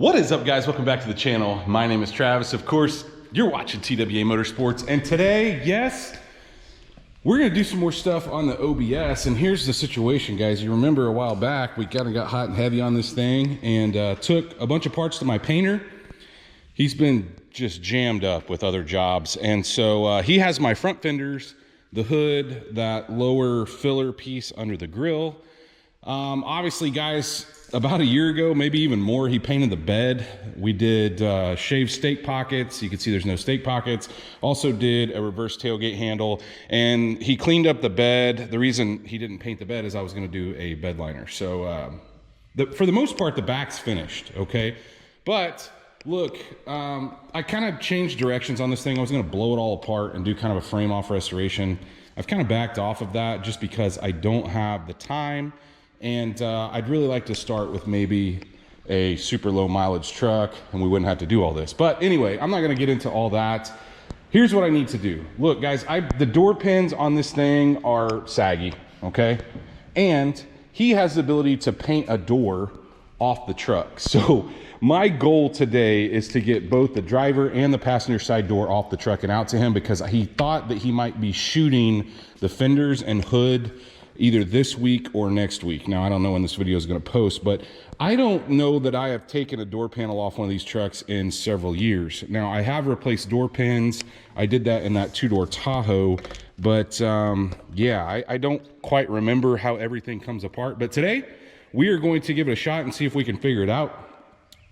What is up, guys? Welcome back to the channel. My name is Travis. Of course, you're watching TWA Motorsports, and today, yes, we're gonna do some more stuff on the OBS. And here's the situation, guys. You remember a while back we kind of got hot and heavy on this thing and took a bunch of parts to my painter. He's been just jammed up with other jobs, and so he has my front fenders, the hood, that lower filler piece under the grill. Obviously, guys, about a year ago, maybe even more, he painted the bed. We did shaved stake pockets. You can see there's no stake pockets. Also did a reverse tailgate handle, and he cleaned up the bed. The reason he didn't paint the bed is I was going to do a bed liner. So for the most part, the back's finished, okay? But look, I kind of changed directions on this thing. I was going to blow it all apart and do kind of a frame off restoration. I've kind of backed off of that just because I don't have the time. And I'd really like to start with maybe a super low mileage truck, and we wouldn't have to do all this. But anyway, I'm not gonna get into all that. Here's what I need to do. Look, guys, the door pins on this thing are saggy, okay? And he has the ability to paint a door off the truck. So my goal today is to get both the driver and the passenger side door off the truck and out to him, because he thought that he might be shooting the fenders and hood either this week or next week. Now, I don't know when this video is going to post, but I don't know that I have taken a door panel off one of these trucks in several years. Now, I have replaced door pins. I did that in that two-door Tahoe, but yeah, I don't quite remember how everything comes apart. But today, we are going to give it a shot and see if we can figure it out.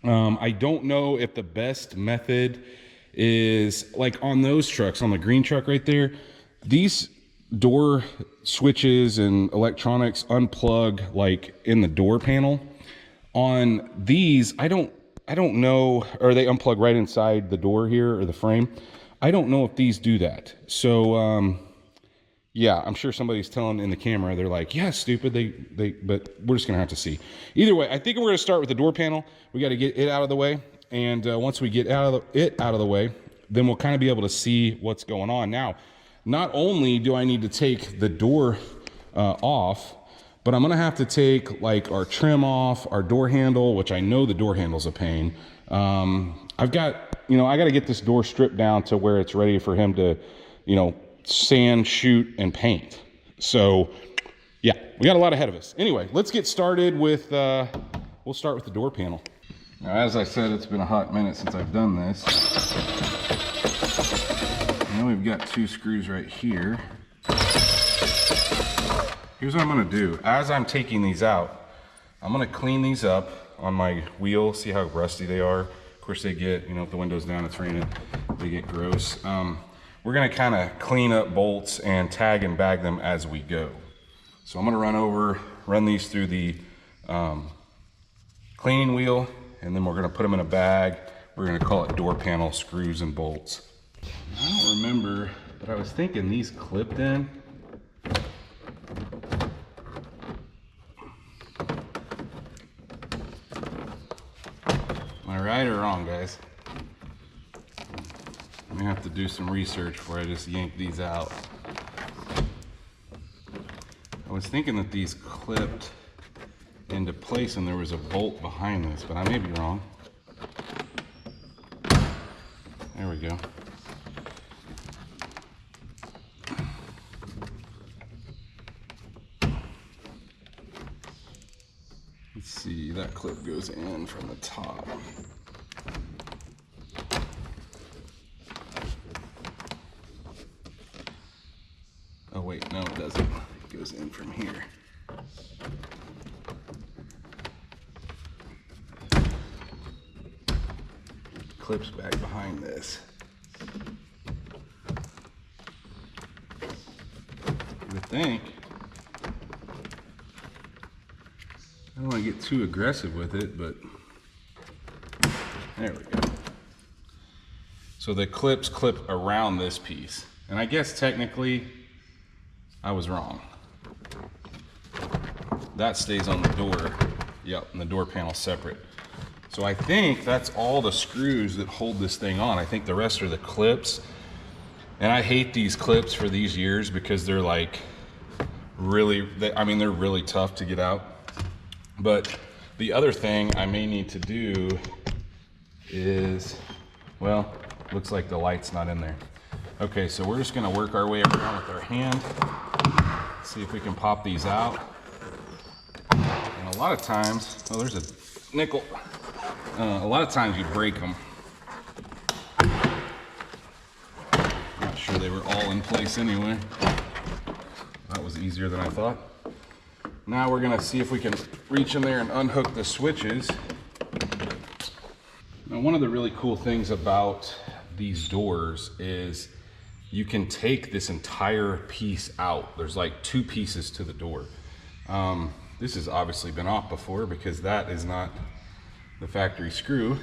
I don't know if the best method is, like on those trucks, on the green truck right there, these door switches and electronics unplug like in the door panel. On these, I don't know, or they unplug right inside the door here or the frame. I don't know if these do that. So yeah, I'm sure somebody's telling in the camera, they're like, yeah, stupid, but we're just gonna have to see. Either way, I think we're gonna start with the door panel. We got to get it out of the way, and once we get it out of the way, then we'll kind of be able to see what's going on. Now, not only do I need to take the door off, but I'm gonna have to take like our trim off, our door handle, which I know the door handle's a pain. I've got, I gotta get this door stripped down to where it's ready for him to, sand, shoot, and paint. So yeah, we got a lot ahead of us. Anyway, let's get started with, we'll start with the door panel. Now, as I said, it's been a hot minute since I've done this. Now we've got two screws right here. Here's what I'm gonna do. As I'm taking these out, I'm gonna clean these up on my wheel, see how rusty they are. Of course they get, if the window's down, it's raining, they get gross. We're gonna kind of clean up bolts and tag and bag them as we go. So I'm gonna run these through the cleaning wheel, and then we're gonna put them in a bag. We're gonna call it door panel screws and bolts. I don't remember, but I was thinking these clipped in. Am I right or wrong, guys? I'm gonna have to do some research before I just yank these out. I was thinking that these clipped into place and there was a bolt behind this, but I may be wrong. There we go. Let's see, that clip goes in from the top. Oh wait, no it doesn't. It goes in from here. Clips back behind this. I would think. I don't want to get too aggressive with it, but there we go. So the clips clip around this piece. And I guess technically I was wrong. That stays on the door. Yep, and the door panel's separate. So I think that's all the screws that hold this thing on. I think the rest are the clips. And I hate these clips for these years because they're like really, they're really tough to get out. But the other thing I may need to do is, well, looks like the light's not in there. Okay, so we're just gonna work our way around with our hand, see if we can pop these out. And a lot of times, oh, there's a nickel. A lot of times you break them. Not sure they were all in place anyway. That was easier than I thought. Now we're gonna see if we can reach in there and unhook the switches. Now, one of the really cool things about these doors is you can take this entire piece out. There's like 2 pieces to the door. This has obviously been off before because that is not the factory screw.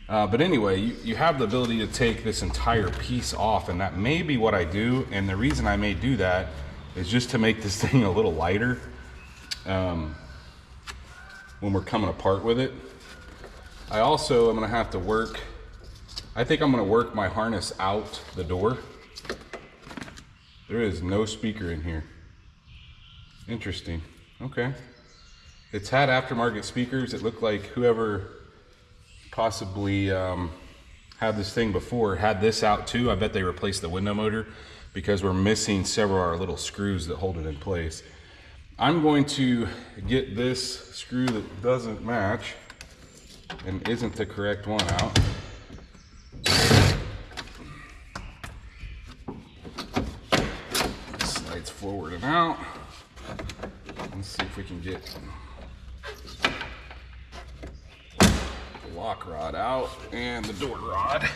But anyway, you have the ability to take this entire piece off, and that may be what I do. And the reason I may do that is just to make this thing a little lighter when we're coming apart with it. I also am gonna have to work, I think I'm gonna work my harness out the door. There is no speaker in here. Interesting, okay. It's had aftermarket speakers. It looked like whoever possibly had this thing before had this out too. I bet they replaced the window motor because we're missing several of our little screws that hold it in place. I'm going to get this screw that doesn't match and isn't the correct one out. Slides forward and out. Let's see if we can get the lock rod out and the door rod.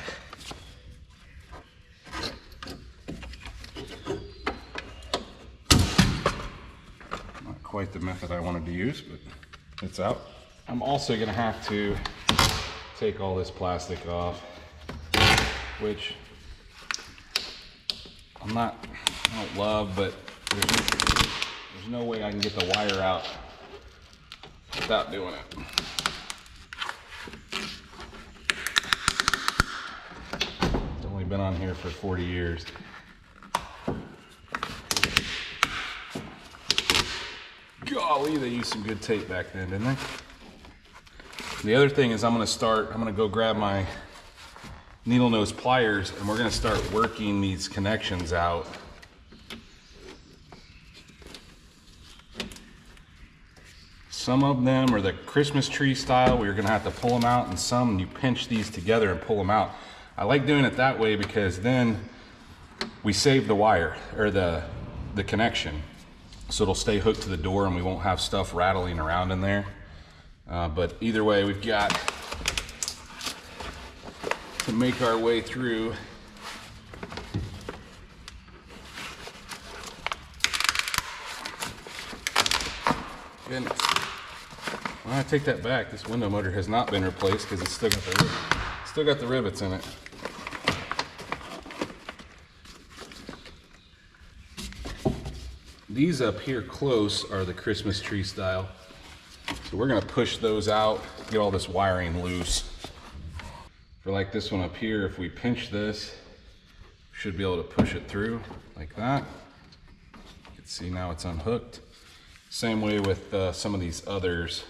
Not quite the method I wanted to use, but it's out. I'm also gonna have to take all this plastic off, which I don't love, but there's no way I can get the wire out without doing it. It's only been on here for 40 years. Golly, they used some good tape back then, didn't they? The other thing is I'm gonna go grab my needle nose pliers and we're gonna start working these connections out. Some of them are the Christmas tree style where you're gonna have to pull them out, and some you pinch these together and pull them out. I like doing it that way because then we save the wire or the connection. So it'll stay hooked to the door and we won't have stuff rattling around in there. But either way, we've got to make our way through. Goodness. Well, I take that back. This window motor has not been replaced because it's still got the rivets in it. These up here close are the Christmas tree style. So we're gonna push those out, get all this wiring loose. For like this one up here, if we pinch this, we should be able to push it through like that. You can see now it's unhooked. Same way with some of these others.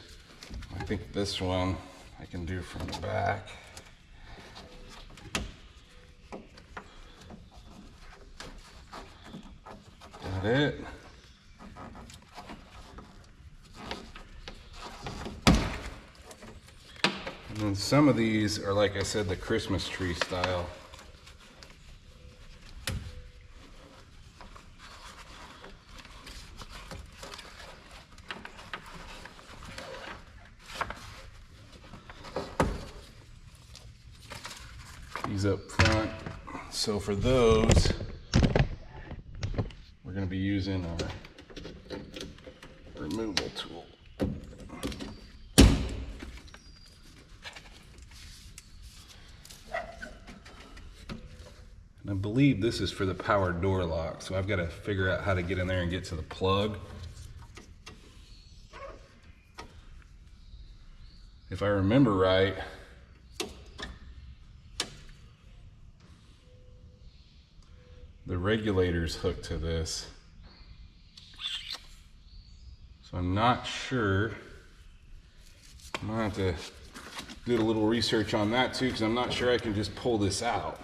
I think this one I can do from the back. Got it. And then some of these are, like I said, the Christmas tree style. These up front. So for those, we're going to be using our removal tool. And I believe this is for the power door lock, so I've got to figure out how to get in there and get to the plug. If I remember right, the regulator's hooked to this. So I'm not sure. I'm gonna have to Did a little research on that too, because I'm not sure I can just pull this out.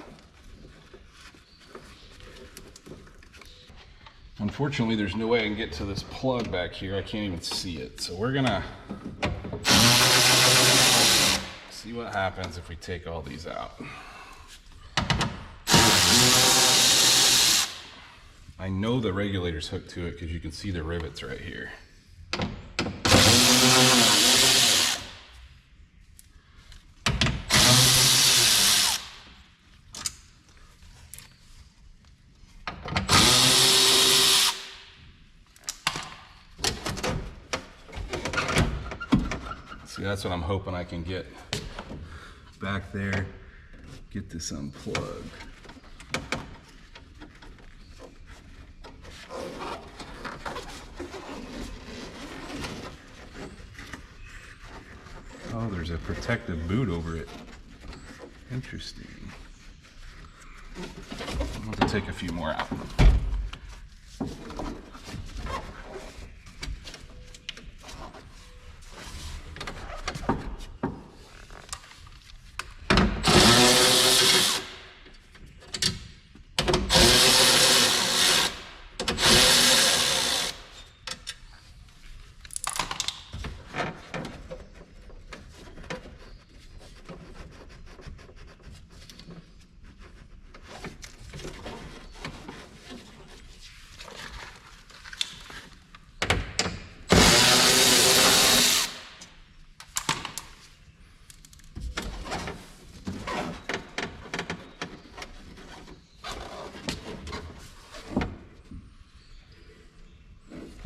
Unfortunately, there's no way I can get to this plug back here. I can't even see it. So we're gonna see what happens if we take all these out. I know the regulator's hooked to it because you can see the rivets right here. See, that's what I'm hoping I can get back there, get this unplugged. Oh, there's a protective boot over it. Interesting. I'm going to take a few more out.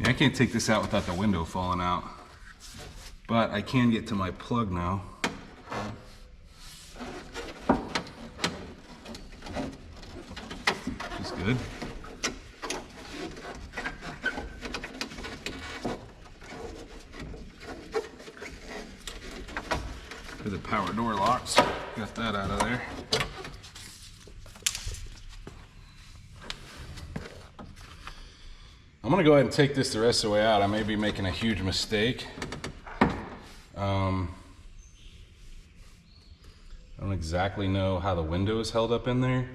I can't take this out without the window falling out, but I can get to my plug now. Which is good. The power door locks, got that out of there. I'm gonna go ahead and take this the rest of the way out. I may be making a huge mistake. I don't exactly know how the window is held up in there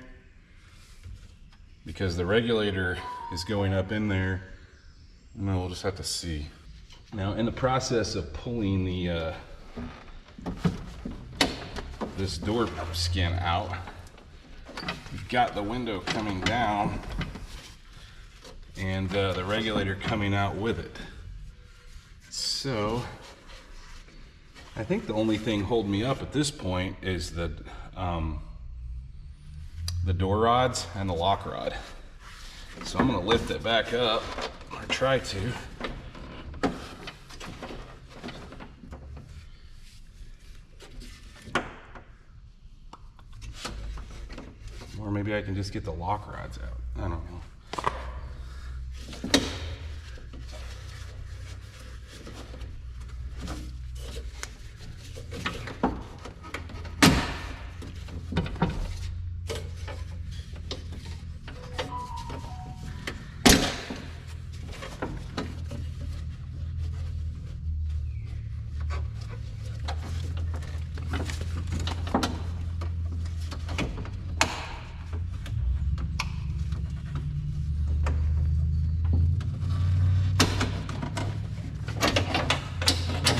because the regulator is going up in there. No, we'll just have to see. Now, in the process of pulling the this door skin out, we've got the window coming down and the regulator coming out with it. So I think the only thing holding me up at this point is the door rods and the lock rod. So I'm gonna lift it back up, or try to. Or maybe I can just get the lock rods out. I don't know.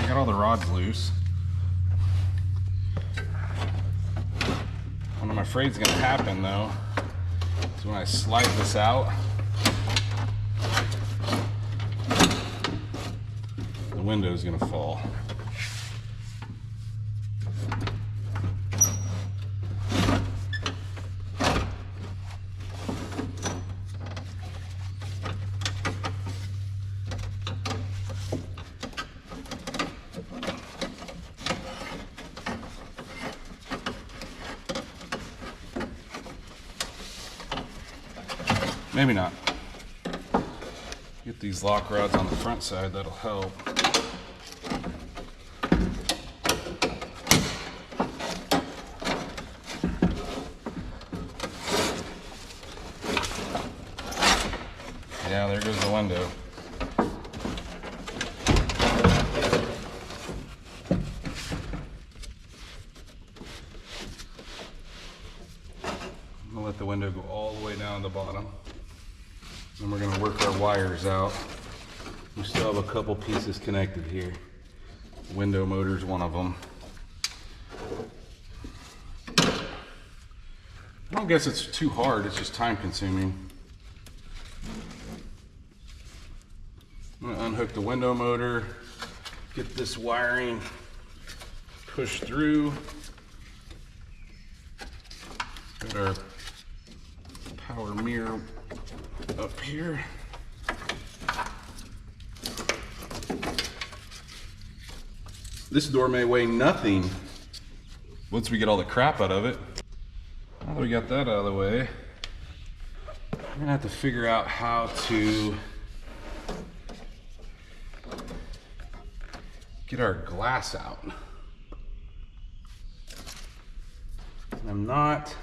Got all the rods loose. What I'm afraid is going to happen though is when I slide this out, the window is going to fall. Maybe not. Get these lock rods on the front side, that'll help. Yeah, there goes the window. let the window go all the way down the bottom. And we're gonna work our wires out. We still have a couple pieces connected here. Window motor's one of them. I don't guess it's too hard, it's just time consuming. I'm gonna unhook the window motor, get this wiring pushed through. Got our power mirror up here. This door may weigh nothing once we get all the crap out of it. Now that we got that out of the way, we're gonna have to figure out how to get our glass out. I'm not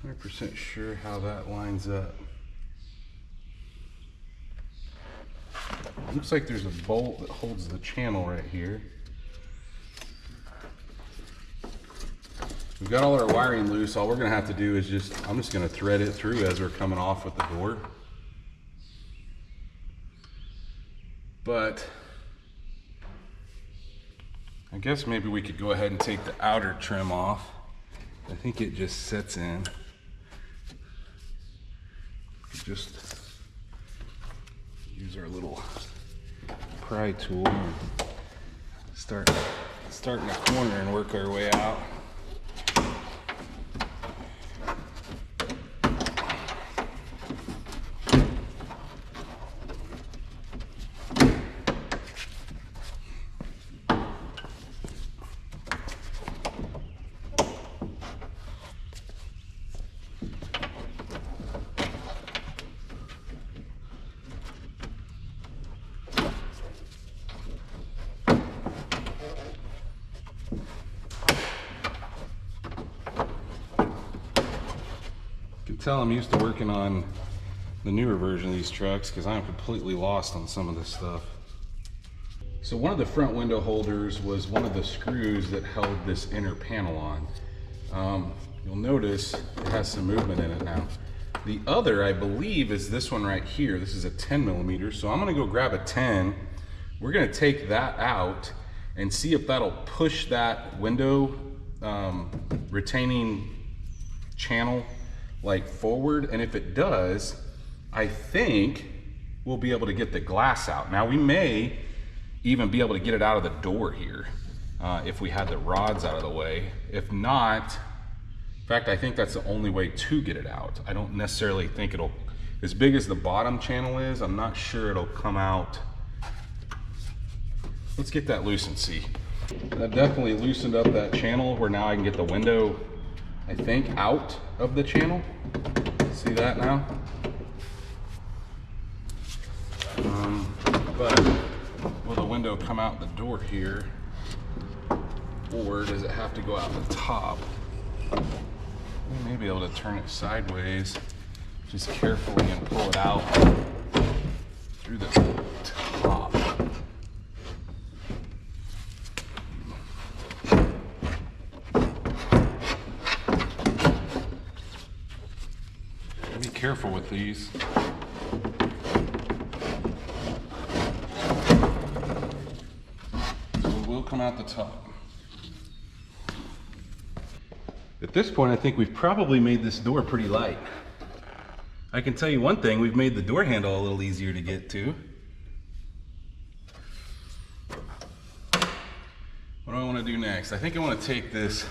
100% sure how that lines up. Looks like there's a bolt that holds the channel right here. We've got all our wiring loose. All we're gonna have to do is I'm just gonna thread it through as we're coming off with the door. But I guess maybe we could go ahead and take the outer trim off. I think it just sets in. Just use our little pry tool and start in the corner and work our way out. Tell I'm used to working on the newer version of these trucks because I'm completely lost on some of this stuff. So one of the front window holders was one of the screws that held this inner panel on. You'll notice it has some movement in it now. The other, I believe, is this one right here. This is a 10 millimeter. So I'm gonna go grab a 10. We're gonna take that out and see if that'll push that window retaining channel like forward, and if it does, I think we'll be able to get the glass out. Now we may even be able to get it out of the door here if we had the rods out of the way. If not, in fact, I think that's the only way to get it out. I don't necessarily think it'll, as big as the bottom channel is, I'm not sure it'll come out. Let's get that loose and see. That definitely loosened up that channel where now I can get the window, I think, out of the channel. See that now? But will the window come out the door here, or does it have to go out the top? We may be able to turn it sideways, just carefully, and pull it out through the top. Be careful with these. So it will come out the top. At this point, I think we've probably made this door pretty light. I can tell you one thing, we've made the door handle a little easier to get to. What do I want to do next? I think I want to take this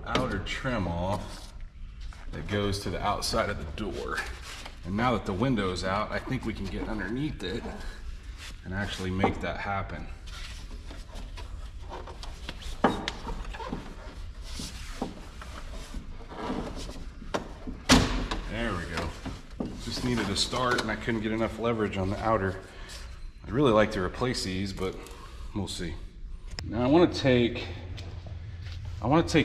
outer trim off that goes to the outside of the door. And now that the window's out, I think we can get underneath it and actually make that happen. There we go. Just needed a start and I couldn't get enough leverage on the outer. I'd really like to replace these, but we'll see. Now I want to take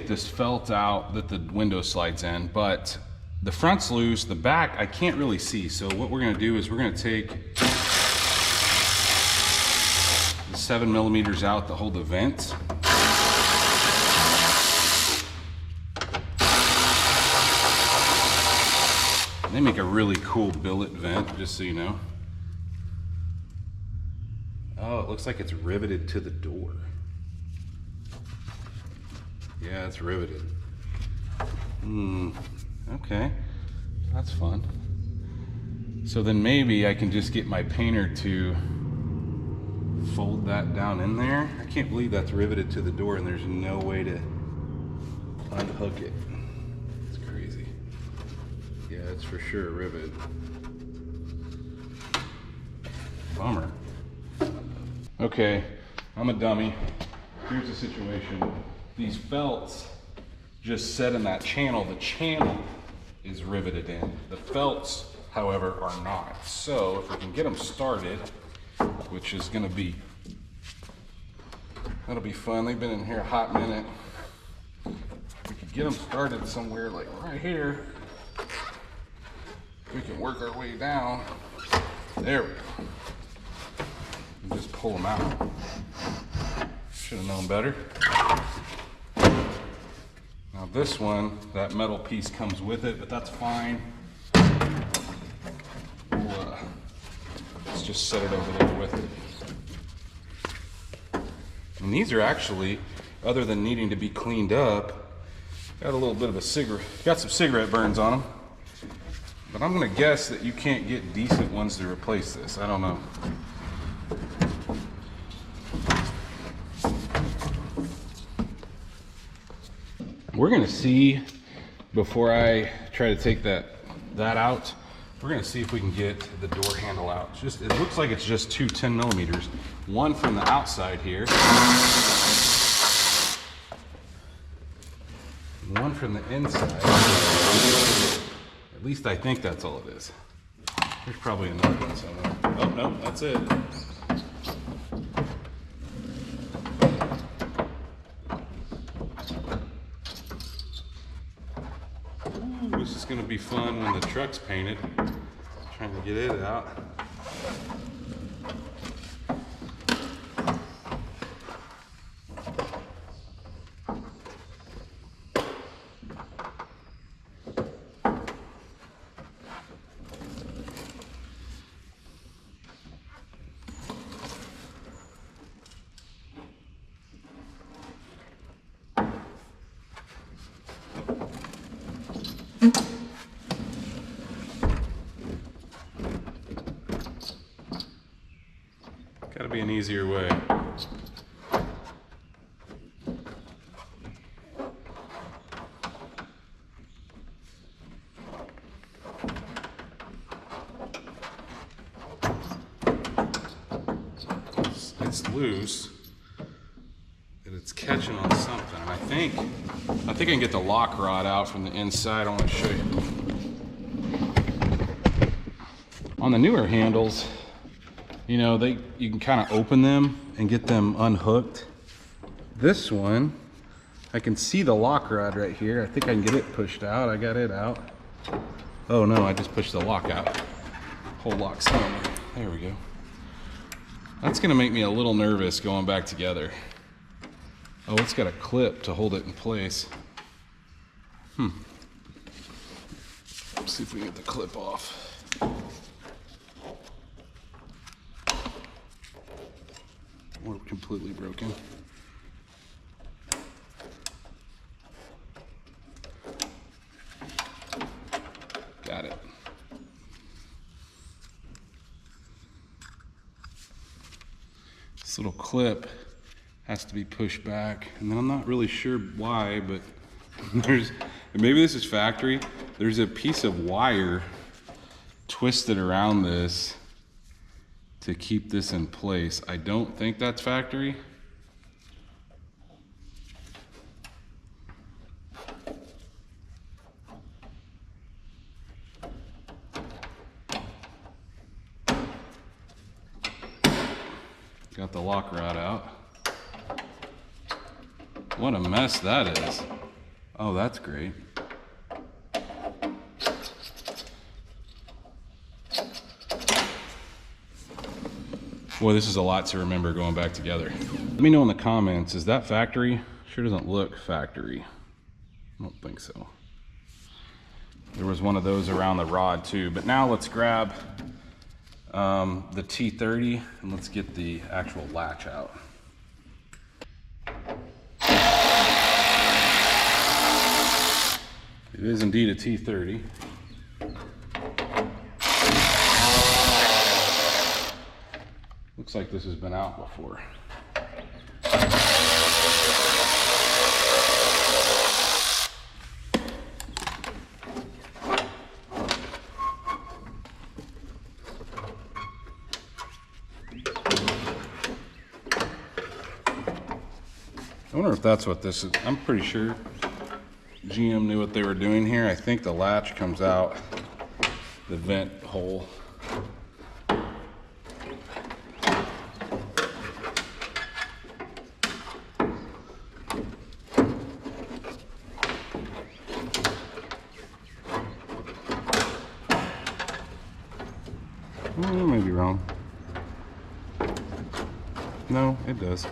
this felt out that the window slides in, but the front's loose, the back I can't really see. So what we're gonna do is we're gonna take the 7 millimeters out to hold the vents. They make a really cool billet vent, just so you know. Oh, it looks like it's riveted to the door. Yeah, it's riveted. Okay, that's fun. So then maybe I can just get my painter to fold that down in there. I can't believe that's riveted to the door and there's no way to unhook it. It's crazy. Yeah, it's for sure a rivet. Bummer. Okay, I'm a dummy. Here's the situation. These felts just set in that channel. The channel is riveted in. The felts, however, are not. So if we can get them started, which is gonna be, that'll be fun. They've been in here a hot minute. If we could get them started somewhere like right here, we can work our way down. There we go. And just pull them out. Should have known better. Now this one, that metal piece comes with it, but that's fine. Let's just set it over there with it. And these are actually, other than needing to be cleaned up, got a little bit of got some cigarette burns on them. But I'm gonna guess that you can't get decent ones to replace this. I don't know. We're gonna see, before I try to take that out, we're gonna see if we can get the door handle out. It looks like it's just two 10 millimeters. One from the outside here. One from the inside. At least I think that's all it is. There's probably another one somewhere. Oh, no, that's it. Ooh, this is gonna be fun when the truck's painted. Trying to get it out. Gotta be an easier way. It's loose, but it's catching on something. And I think I can get the lock rod out from the inside. I want to show you. On the newer handles, you know, you can kind of open them and get them unhooked. This one, I can see the lock rod right here. I think I can get it pushed out. I got it out. Oh no, I just pushed the lock out. Whole lock's on there. There we go. That's gonna make me a little nervous going back together. Oh, it's got a clip to hold it in place. Let's see if we can get the clip off. Or completely broken. Got it. This little clip has to be pushed back, and then I'm not really sure why, but maybe this is factory. There's a piece of wire twisted around this to keep this in place. I don't think that's factory. Got the lock rod out. What a mess that is. Oh, that's great. Boy, this is a lot to remember going back together. Let me know in the comments, is that factory? Sure doesn't look factory. I don't think so. There was one of those around the rod too. But now let's grab the T30 and let's get the actual latch out. It is indeed a T30. Looks like this has been out before. I wonder if that's what this is. I'm pretty sure GM knew what they were doing here. I think the latch comes out the vent hole. I may be wrong. No, it does.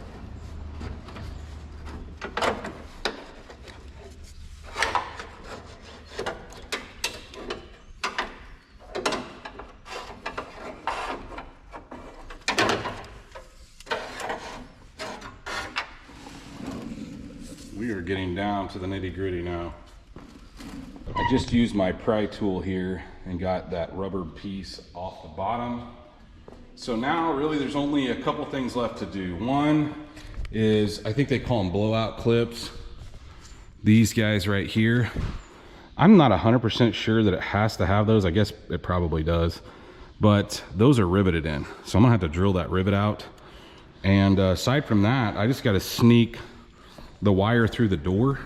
We are getting down to the nitty-gritty now. I just used my pry tool here and got that rubber piece off the bottom. So now really there's only a couple things left to do. One is, I think they call them blowout clips. These guys right here. I'm not 100% sure that it has to have those. I guess it probably does, but those are riveted in. So I'm gonna have to drill that rivet out. And aside from that, I just gotta sneak the wire through the door,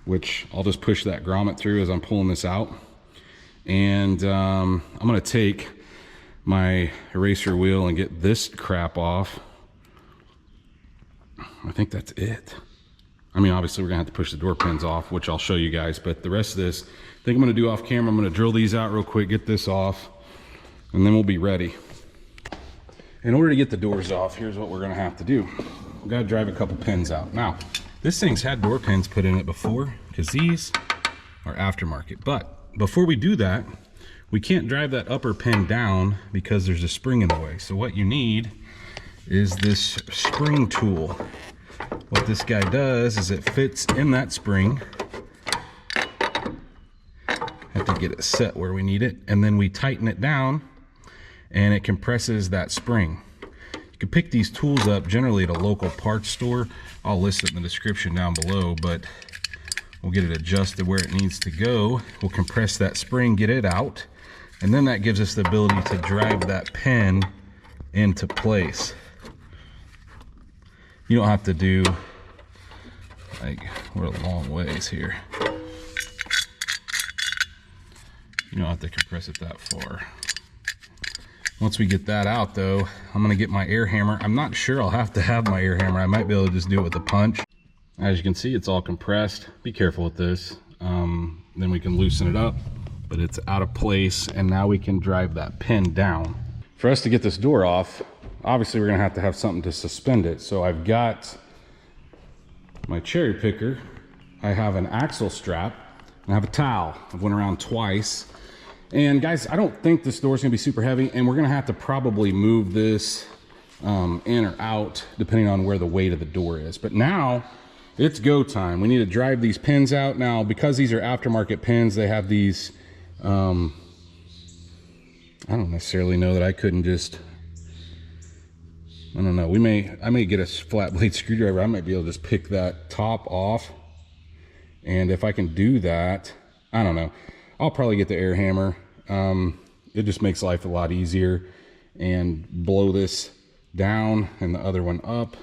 which I'll just push that grommet through as I'm pulling this out. And I'm gonna take my eraser wheel and get this crap off. I think that's it. I mean, obviously we're gonna have to push the door pins off, which I'll show you guys, but the rest of this, I think I'm gonna do off camera. I'm gonna drill these out real quick, get this off, and then we'll be ready. In order to get the doors off, here's what we're gonna have to do. We've got to drive a couple pins out. Now, this thing's had door pins put in it before because these are aftermarket. But before we do that, we can't drive that upper pin down because there's a spring in the way. So what you need is this spring tool. What this guy does is it fits in that spring. Have to get it set where we need it. And then we tighten it down and it compresses that spring. You can pick these tools up generally at a local parts store. I'll list it in the description down below, but we'll get it adjusted where it needs to go. We'll compress that spring, get it out, and then that gives us the ability to drive that pin into place. You don't have to do, like, we're a long ways here. You don't have to compress it that far. Once we get that out though, I'm gonna get my air hammer. I'm not sure I'll have to have my air hammer. I might be able to just do it with a punch. As you can see, it's all compressed. Be careful with this. Then we can loosen it up, but it's out of place, and now we can drive that pin down. For us to get this door off, obviously we're gonna have to have something to suspend it. So I've got my cherry picker. I have an axle strap, and I have a towel. I've went around twice. And guys, I don't think this door is gonna be super heavy, and we're gonna have to probably move this in or out depending on where the weight of the door is. But now it's go time. We need to drive these pins out. Now, because these are aftermarket pins, they have these, I don't necessarily know that I couldn't just, I don't know. I may get a flat blade screwdriver. I might be able to just pick that top off. And if I can do that, I don't know. I'll probably get the air hammer. It just makes life a lot easier, and blow this down and the other one up.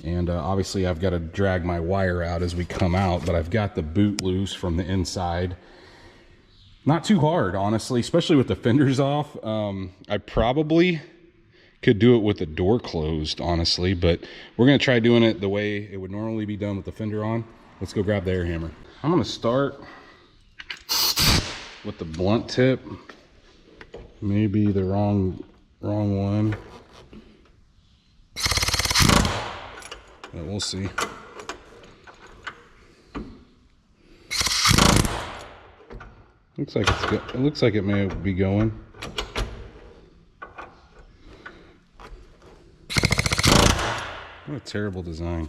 And obviously I've got to drag my wire out as we come out, but I've got the boot loose from the inside. Not too hard, honestly, especially with the fenders off. I probably could do it with the door closed, honestly, but we're gonna try doing it the way it would normally be done with the fender on. Let's go grab the air hammer. I'm gonna start with the blunt tip. Maybe the wrong one, but we'll see. Looks like it's good. It looks like it may be going. What a terrible design.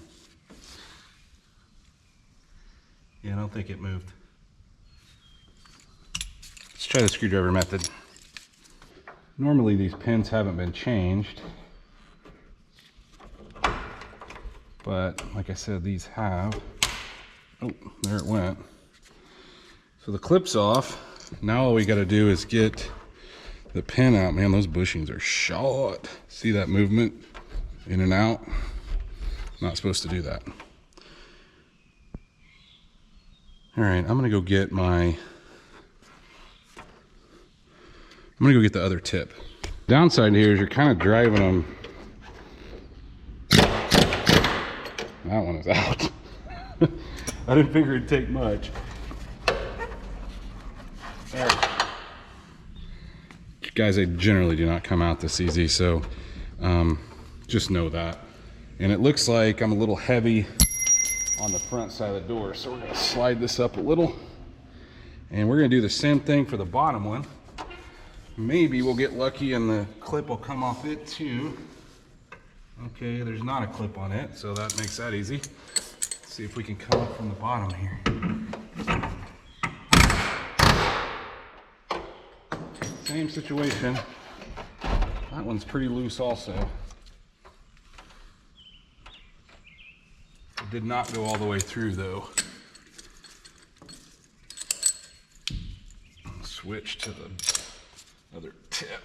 Yeah, I don't think it moved. Let's try the screwdriver method. Normally these pins haven't been changed, but like I said, these have. Oh, there it went. So the clip's off. Now all we got to do is get the pin out. Man, those bushings are short. See that movement in and out? Not supposed to do that. All right, I'm gonna go get the other tip. Downside here is you're kind of driving them. That one is out. I didn't figure it'd take much. All right. Guys, they generally do not come out this easy, so just know that. And it looks like I'm a little heavy on the front side of the door, so we're gonna slide this up a little, and we're gonna do the same thing for the bottom one. Maybe we'll get lucky and the clip will come off it too. Okay, there's not a clip on it, so that makes that easy. Let's see if we can come up from the bottom here. Same situation. That one's pretty loose also. It did not go all the way through though. Switch to the other tip.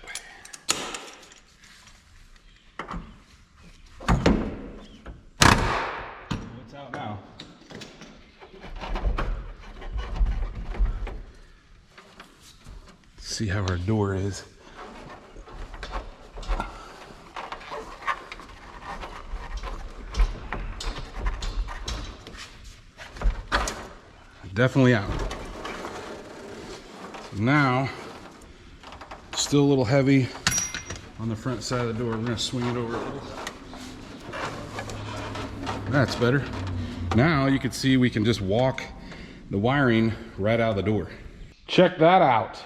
It's out now. Let's see how our door is. Definitely out. So now, still a little heavy on the front side of the door. We're gonna swing it over a little. That's better. Now you can see we can just walk the wiring right out of the door. Check that out.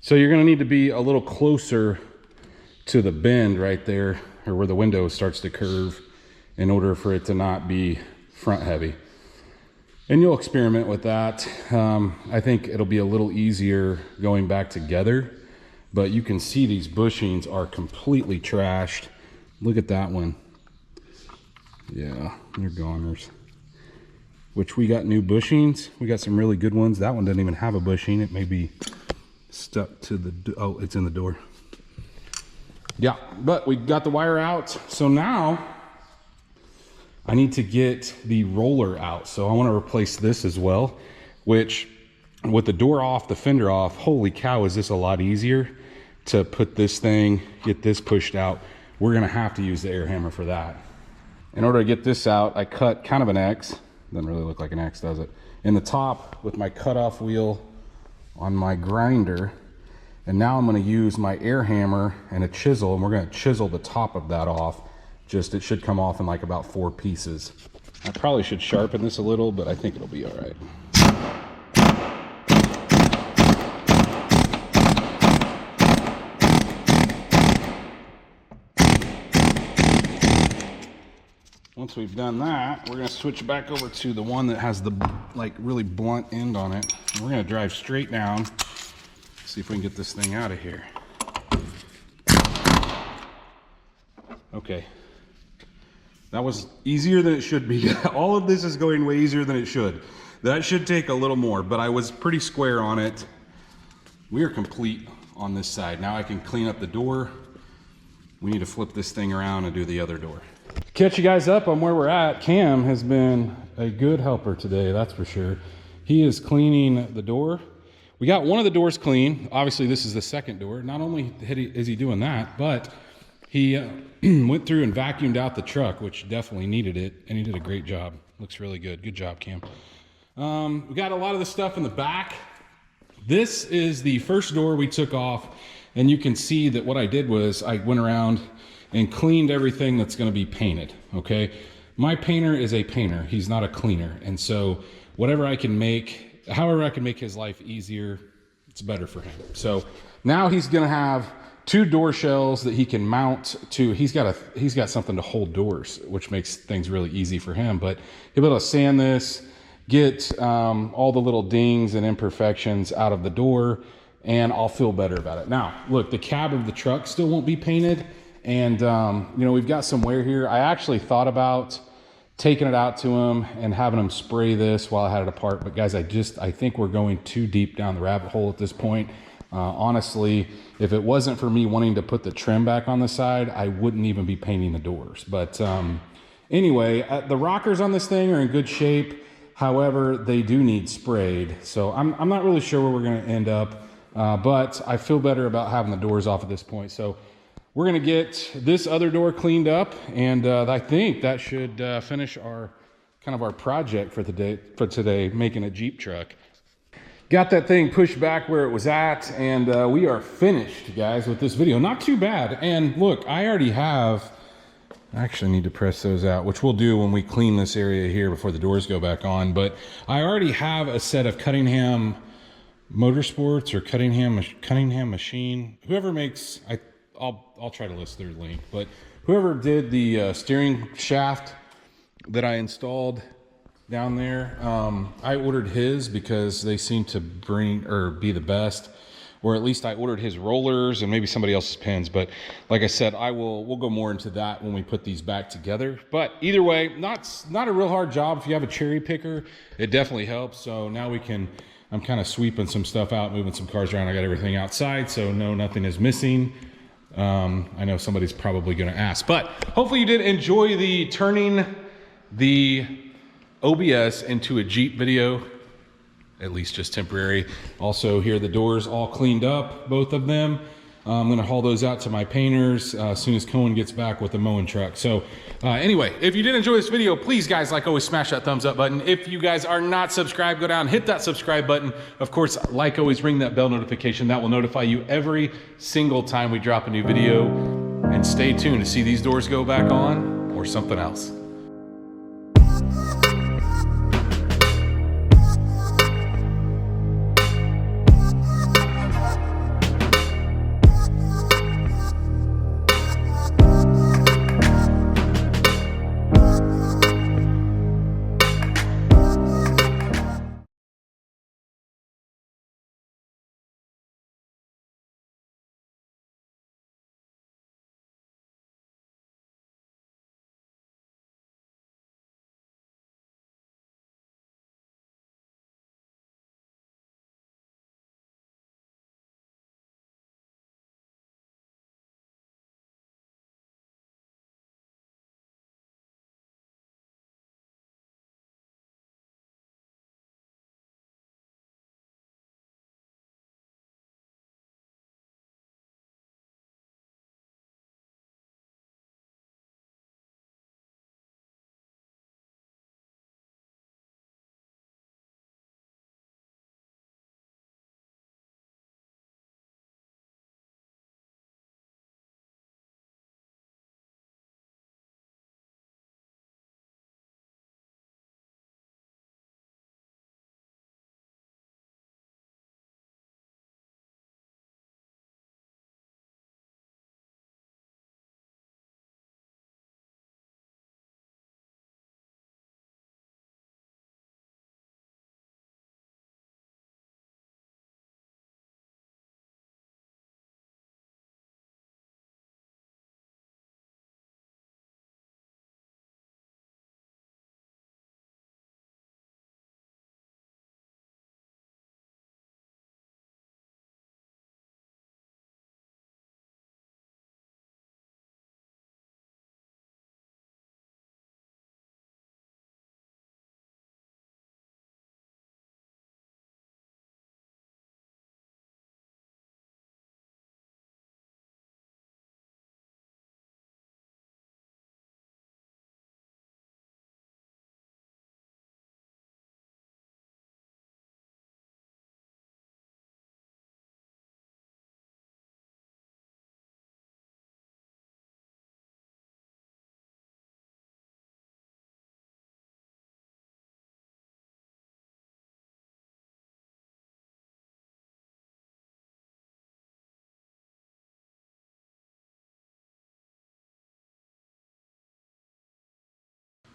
So you're gonna need to be a little closer to the bend right there, or where the window starts to curve, in order for it to not be front heavy. And you'll experiment with that. I think it'll be a little easier going back together, but you can see these bushings are completely trashed. Look at that one. Yeah, they're goners. Which we got new bushings. We got some really good ones. That one doesn't even have a bushing. It may be stuck to the, oh, it's in the door. Yeah, but we got the wire out. So now I need to get the roller out. So I want to replace this as well, which with the door off, the fender off, holy cow, is this a lot easier to put this thing, get this pushed out. We're gonna have to use the air hammer for that. In order to get this out, I cut kind of an X. Doesn't really look like an X, does it? In the top with my cutoff wheel on my grinder. And now I'm gonna use my air hammer and a chisel, and we're gonna chisel the top of that off. Just, it should come off in like about 4 pieces. I probably should sharpen this a little, but I think it'll be all right. Once we've done that, we're gonna switch back over to the one that has the like really blunt end on it. And we're gonna drive straight down, see if we can get this thing out of here. Okay. That was easier than it should be. All of this is going way easier than it should. That should take a little more, but I was pretty square on it. We are complete on this side. Now I can clean up the door. We need to flip this thing around and do the other door. To catch you guys up on where we're at, Cam has been a good helper today, that's for sure. He is cleaning the door. We got one of the doors clean. Obviously this is the second door. Not only is he doing that, but he went through and vacuumed out the truck, which definitely needed it, and he did a great job. Looks really good. Good job, Cam. We got a lot of the stuff in the back. This is the first door we took off, and you can see that what I did was I went around and cleaned everything that's going to be painted, okay? My painter is a painter. He's not a cleaner, and so whatever I can make however I can make his life easier, it's better for him. So now he's gonna have 2 door shells that he can mount to. He's got something to hold doors, which makes things really easy for him. But he'll be able to sand this, get all the little dings and imperfections out of the door, and I'll feel better about it. Now, look, the cab of the truck still won't be painted, and you know, we've got some wear here. I actually thought about taking it out to him and having him spray this while I had it apart, but guys, I think we're going too deep down the rabbit hole at this point. Honestly, if it wasn't for me wanting to put the trim back on the side, I wouldn't even be painting the doors. But anyway, the rockers on this thing are in good shape. However, they do need sprayed. So I'm not really sure where we're gonna end up, but I feel better about having the doors off at this point. So we're gonna get this other door cleaned up, and I think that should finish our project for today, making a Jeep truck. Got that thing pushed back where it was at, and we are finished, guys, with this video. Not too bad. And look, I actually need to press those out, which we'll do when we clean this area here before the doors go back on. But I already have a set of Cunningham Motorsports or Cunningham Machine. Whoever makes, I'll try to list their link, but whoever did the steering shaft that I installed down there, I ordered his because they seem to be the best, or at least I ordered his rollers and maybe somebody else's pins. But like I said, we'll go more into that when we put these back together. But either way, not a real hard job. If you have a cherry picker, it definitely helps. So now I'm kind of sweeping some stuff out, moving some cars around. I got everything outside, so no, nothing is missing. I know somebody's probably going to ask, but hopefully you did enjoy the turning the OBS into a Jeep video, at least just temporary. Also here, the doors all cleaned up, both of them. I'm gonna haul those out to my painters as soon as Cohen gets back with the mowing truck. So anyway, if you did enjoy this video, please guys, like always, smash that thumbs up button. If you guys are not subscribed, go down, hit that subscribe button. Of course, like always, ring that bell notification. That will notify you every single time we drop a new video. And stay tuned to see these doors go back on or something else.